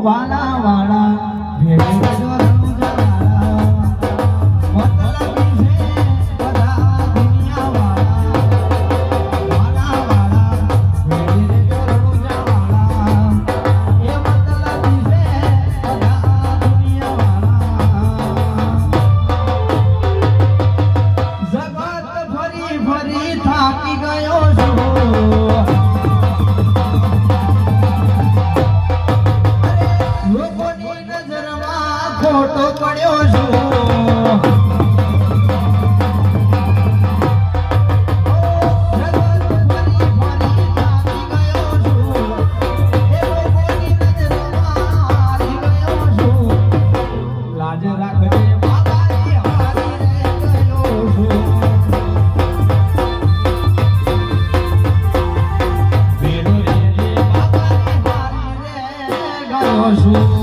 વાલા વાળા ભેગું જોરું જવાળા મતલબી છે બધા દુનિયા વાળા વાળા ભેગું જોરું જવાળા એ મતલબી છે બધા દુનિયા વાળા જગત ફરી ફરી થાકી ગયો છું ખોટો પડ્યો છું લાજ રાખજે માતાજી હારી રે ગયો છું વેલો રે માતાજી હારી રે ગયો છું